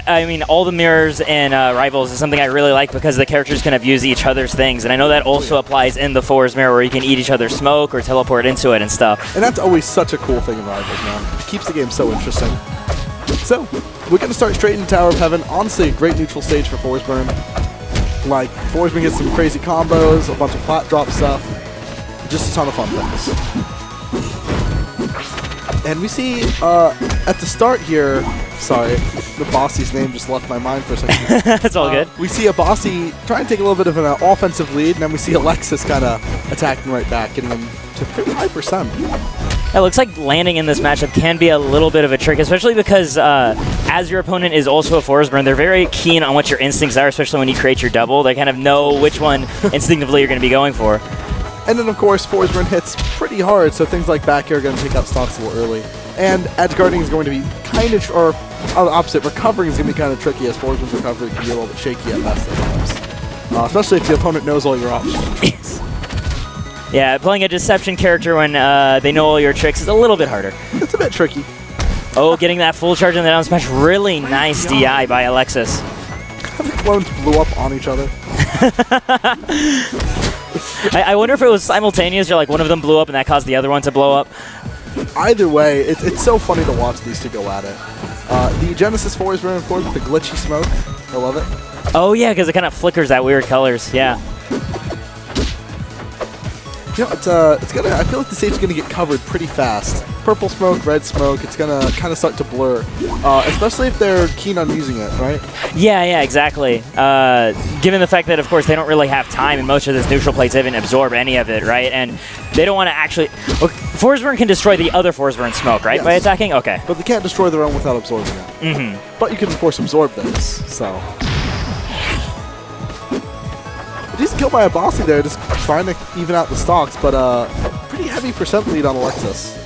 I mean, all the mirrors in Rivals is something I really like because the characters can abuse each other's things, and I know that also applies in the For's mirror where you can eat each other's smoke or teleport into it and stuff. And that's always such a cool thing in Rivals, man. It keeps the game so interesting. So, we're going to start straight into Tower of Heaven. Honestly, a great neutral stage for Forsburn. Like, Forsburn gets some crazy combos, a bunch of flat drop stuff. Just a ton of fun things. And we see at the start here, sorry, the Abaasy's name just left my mind for a second. It's all good. We see Abaasy trying to take a little bit of an offensive lead, and then we see Alexis kind of attacking right back, getting him to pretty high percent. It looks like landing in this matchup can be a little bit of a trick, especially because as your opponent is also a Forsburn, they're very keen on what your instincts are, especially when you create your double. They kind of know which one instinctively you're going to be going for. And then, of course, Forsburn hits pretty hard, so things like back air are going to take out stocks a little early. And edge guarding is going to be kind of, or the opposite, recovering is going to be kind of tricky, as Forsburn's recovery can be a little bit shaky at best at times. Especially if the opponent knows all your options. Yeah, playing a deception character when they know all your tricks is a little bit harder. It's a bit tricky. Oh, getting that full charge in the down smash. Really nice DI by Alexis. The clones blew up on each other. I wonder if it was simultaneous or like one of them blew up and that caused the other one to blow up. Either way, it's so funny to watch these two go at it. The Genesis Forsburn, of course, with the glitchy smoke. I love it. Oh yeah, because it kind of flickers that weird colors. Yeah. You know, it's gonna. I feel like the stage is gonna get covered pretty fast. Purple smoke, red smoke. It's gonna kind of start to blur, especially if they're keen on using it, right? Yeah, exactly. Given the fact that, of course, they don't really have time, and most of this neutral plates haven't absorbed any of it, right? And they don't want to actually. Forsburn can destroy the other Forsburn smoke, right? Yes. By attacking. Okay. But they can't destroy their own without absorbing it. Mm-hmm. But you can, of course, absorb this. So. Decent kill by Abaasy there, just trying to even out the stocks, but pretty heavy percent lead on Alexis.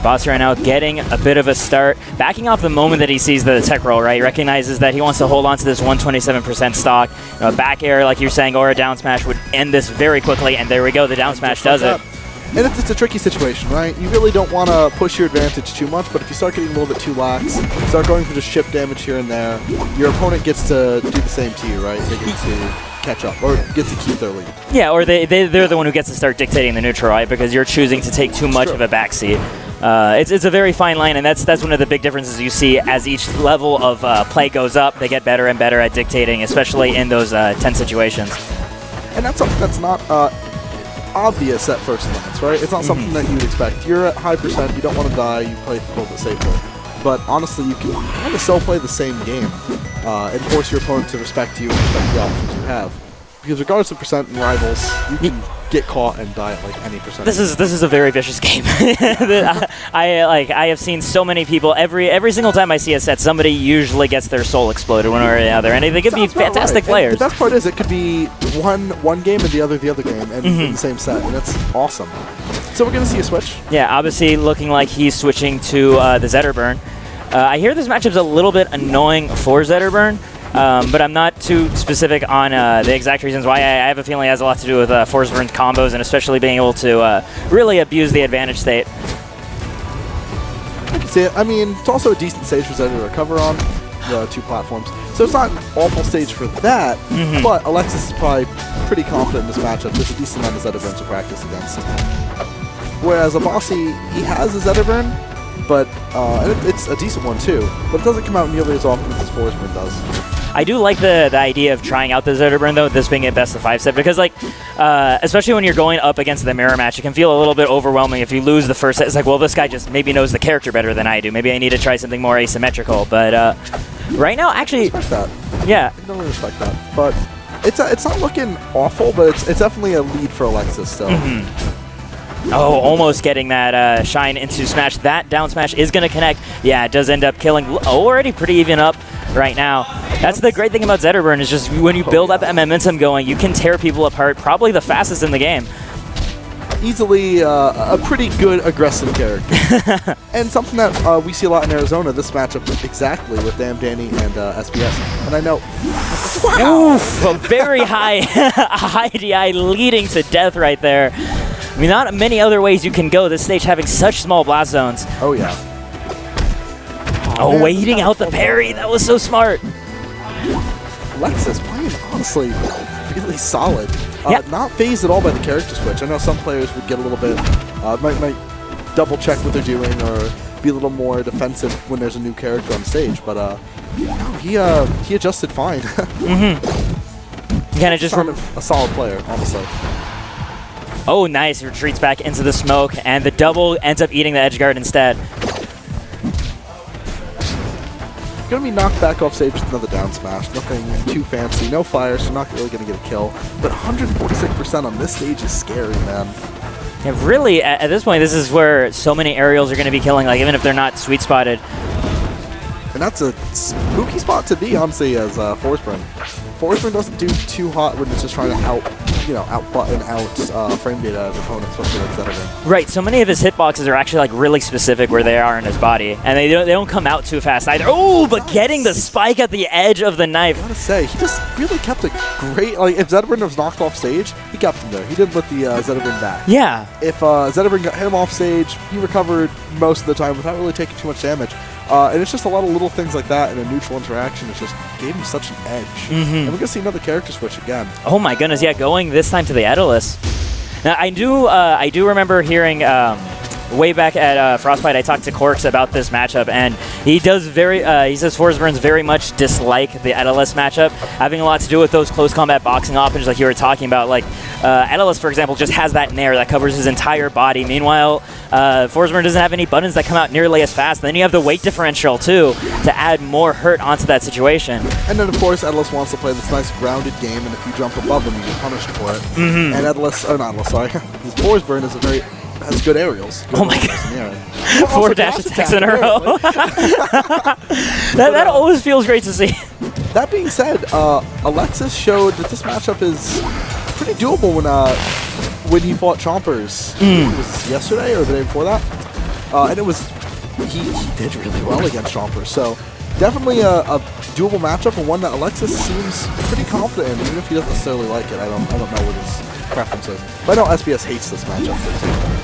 Abaasy right now getting a bit of a start, backing off the moment that he sees the tech roll, right? Recognizes that he wants to hold on to this 127% stock. A back air, like you're saying, or a down smash would end this very quickly, and there we go, the down smash does it. And it's a tricky situation, right? You really don't want to push your advantage too much, but if you start getting a little bit too lax, start going for just chip damage here and there, your opponent gets to do the same to you, right? They get to catch up, or get to keep their lead. Yeah, or they're the one who gets to start dictating the neutral, right? Because you're choosing to take too much of a backseat. It's a very fine line, and that's one of the big differences you see as each level of play goes up. They get better and better at dictating, especially in those tense situations. And that's something that's not obvious at first glance, right? It's not something that you would expect. You're at high percent, you don't want to die, you play a little bit safer. But honestly, you can kind of still play the same game and force your opponent to respect you and respect the options you have. Because regardless of percent in Rivals, you can get caught and die at like any percent. This is a very vicious game. I have seen so many people every single time I see a set, somebody usually gets their soul exploded one way or the other, and they could be fantastic players. And the best part is it could be one game and the other game, and in the same set, and that's awesome. So we're gonna see a switch. Yeah, Abaasy looking like he's switching to the Zetterburn. I hear this matchup's a little bit annoying for Zetterburn. But I'm not too specific on the exact reasons why. I have a feeling it has a lot to do with Forsburn's combos and especially being able to really abuse the advantage state. I can see it. I mean, it's also a decent stage for Zeta to recover on, the two platforms. So it's not an awful stage for that, but Alexis is probably pretty confident in this matchup. There's a decent amount of Zetterburn to practice against. Whereas Abaasy, he has a Zetterburn, but it's a decent one too. But it doesn't come out nearly as often as Forsburn does. I do like the idea of trying out the Zetterburn, though, this being a best-of-5 set, because, like, especially when you're going up against the mirror match, it can feel a little bit overwhelming if you lose the first set. It's like, well, this guy just maybe knows the character better than I do. Maybe I need to try something more asymmetrical. But right now, actually... I respect that. Yeah. I don't really respect that. But it's not looking awful, but it's definitely a lead for Alexis still. Oh, almost getting that shine into smash. That down smash is going to connect. Yeah, it does end up killing. Already pretty even up right now. That's the great thing about Zetterburn is just when you build up momentum going, you can tear people apart probably the fastest in the game. Easily a pretty good aggressive character. And something that we see a lot in Arizona, this matchup exactly with Damn Danny and SBS. And I know... Wow! Oof, a very high, high DI leading to death right there. I mean, not many other ways you can go this stage having such small blast zones. Oh, yeah. Oh, man, waiting out the parry. That was so smart. Alexis playing honestly really solid. Yeah. Not phased at all by the character switch. I know some players would get a little bit, might double check what they're doing or be a little more defensive when there's a new character on stage. But no, he adjusted fine. Kind of just a solid player, honestly. Oh, nice. Retreats back into the smoke, and the double ends up eating the edge guard instead. Gonna be knocked back off stage with another down smash. Nothing too fancy. No fire, so not really gonna get a kill. But 146% on this stage is scary, man. Yeah, really, at this point, this is where so many aerials are going to be killing, like even if they're not sweet spotted. And that's a spooky spot to be, honestly, as Forsburn. Forsburn doesn't do too hot when it's just trying to out-button frame data of opponents, especially like Zetterburn. Right, so many of his hitboxes are actually like really specific where they are in his body, and they don't come out too fast either. Oh, but getting the spike at the edge of the knife. I gotta say, he just really kept a great, like if Zetterburn was knocked off stage, he kept him there. He didn't let the Zetterburn back. Yeah. If Zetterburn got him off stage, he recovered most of the time without really taking too much damage. And it's just a lot of little things like that in a neutral interaction. It just gave him such an edge. And we're going to see another character switch again. Oh my goodness, yeah, going this time to the Aeolus. Now, I do remember hearing way back at Frostbite, I talked to Corks about this matchup, and he does he says Forsburn's very much dislike the Aeolus matchup, having a lot to do with those close combat boxing options like you were talking about. Like, Aeolus, for example, just has that nair that covers his entire body. Meanwhile, Forsburn doesn't have any buttons that come out nearly as fast. And then you have the weight differential, too, to add more hurt onto that situation. And then, of course, Aeolus wants to play this nice grounded game, and if you jump above him, you get punished for it. And Forsburn has good aerials. Good oh my god. 4 dash attacks in a row. that always feels great to see. That being said, Alexis showed that this matchup is pretty doable when he fought Chompers. It was yesterday or the day before that. And it was he did really well against Chompers. So definitely a doable matchup, and one that Alexis seems pretty confident in, even if he doesn't necessarily like it. I don't know what his preference is. But I know SBS hates this matchup.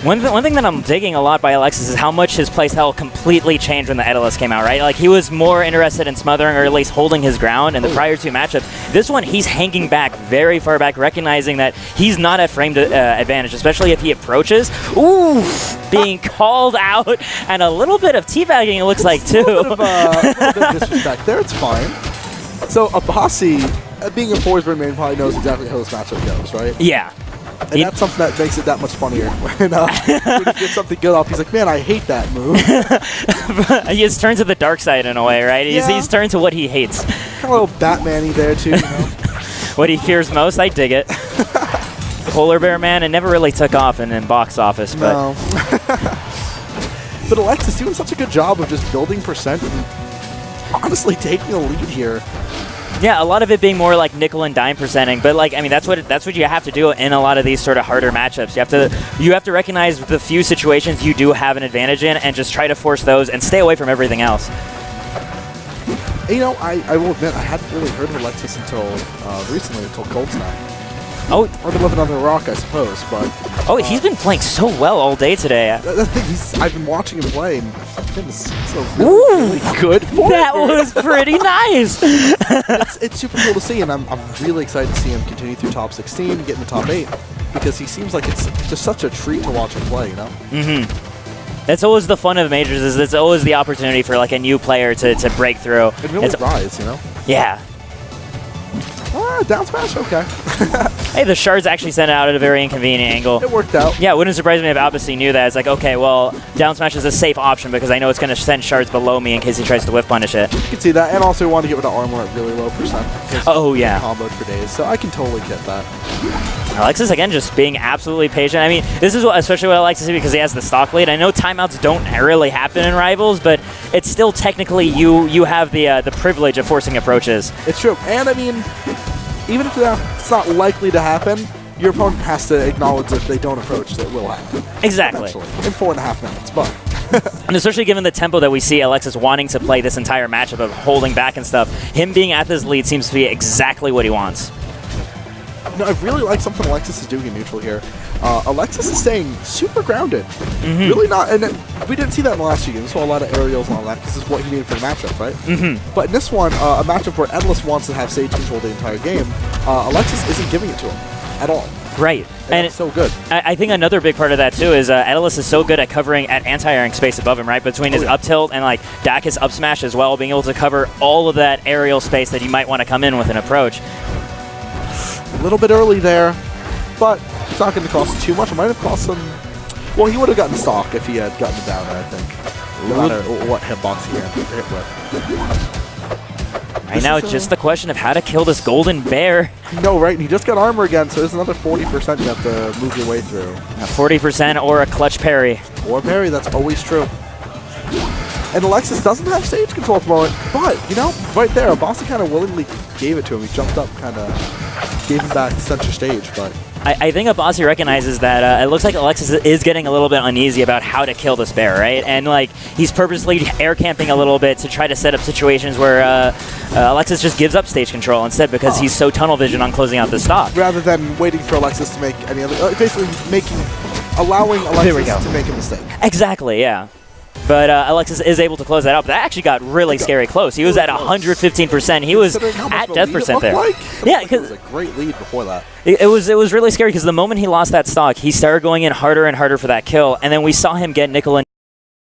One thing that I'm digging a lot by Alexis is how much his playstyle completely changed when the Aeolus came out, right? Like, he was more interested in smothering, or at least holding his ground in the prior 2 matchups. This one, he's hanging back, very far back, recognizing that he's not at frame advantage, especially if he approaches. Ooh, being called out, and a little bit of teabagging, it looks like, too. A little bit of disrespect there. It's fine. So, Abaasy, being a Forsburn main, probably knows exactly how this matchup goes, right? Yeah. And that's something that makes it that much funnier. When he gets something good off, he's like, man, I hate that move. He has turned to the dark side in a way, right? He's turned to what he hates. Kind of a little Batman-y there, too, you know? What he fears most, I dig it. Polar Bear Man, it never really took off in box office. But no. But Alexis doing such a good job of just building percent and honestly taking the lead here. Yeah, a lot of it being more like nickel and dime percenting, but like, I mean, that's what you have to do in a lot of these sort of harder matchups. You have to recognize the few situations you do have an advantage in, and just try to force those and stay away from everything else. You know, I will admit I hadn't really heard of Alexis until recently, until Cold Snap. Oh, I've been living under a rock, I suppose, but he's been playing so well all day today. The thing, I've been watching him play, and it's so really good. That was pretty nice. It's super cool to see, and I'm really excited to see him continue through top 16 and get in the top 8, because he seems like it's just such a treat to watch him play, you know? That's always the fun of majors, is it's always the opportunity for like a new player to break through. And really rise, you know? Yeah. Down smash? Okay. Hey, the shards actually sent it out at a very inconvenient angle. It worked out. Yeah, it wouldn't surprise me if Abaasy knew that. It's like, okay, well, down smash is a safe option because I know it's going to send shards below me in case he tries to whiff punish it. You can see that, and also want to get rid of armor at really low percent. Oh, yeah. Comboed for days, so I can totally get that. Alexis, again, just being absolutely patient. I mean, this is especially what I like to see because he has the stock lead. I know timeouts don't really happen in Rivals, but it's still technically you have the privilege of forcing approaches. It's true, and I mean, even if it's not likely to happen, your opponent has to acknowledge that if they don't approach, that will happen. Exactly. Eventually, in 4.5 minutes, but... And especially given the tempo that we see Alexis wanting to play this entire matchup of holding back and stuff, him being at this lead seems to be exactly what he wants. No, I really like something Alexis is doing in neutral here. Alexis is staying super grounded. Really not, and we didn't see that in the last few games. We saw a lot of aerials and all that. This is what he needed for the matchup, right? But in this one, a matchup where Endless wants to have stage control the entire game, Alexis isn't giving it to him at all. Right. And it's so good. I think another big part of that, too, is Atlas is so good at covering at anti-airing space above him, right? Between his up tilt and, like, Daka's up smash as well, being able to cover all of that aerial space that you might want to come in with an approach. A little bit early there, but it's not going to cost too much. It might have cost him... Well, he would have gotten stock if he had gotten it down, I think. No matter what hitbox he had hit with. Right now, it's just the question of how to kill this golden bear. No, right? And he just got armor again, so there's another 40% you have to move your way through. 40% or a clutch parry. Or parry, that's always true. And Alexis doesn't have stage control at the moment, but, you know, right there, Abaasy kind of willingly gave it to him. He jumped up, kind of gave him back center stage, but... I think Abaasy recognizes that it looks like Alexis is getting a little bit uneasy about how to kill this bear, right? And like he's purposely air camping a little bit to try to set up situations where Alexis just gives up stage control instead because he's so tunnel vision on closing out the stock. Rather than waiting for Alexis to make any other, basically allowing Alexis to make a mistake. Exactly, yeah. But Alexis is able to close that up. That actually got really scary close. He was at 115%. He was at death percent there. Yeah, because it was a great lead before that. It was really scary because the moment he lost that stock, he started going in harder and harder for that kill, and then we saw him get nickel and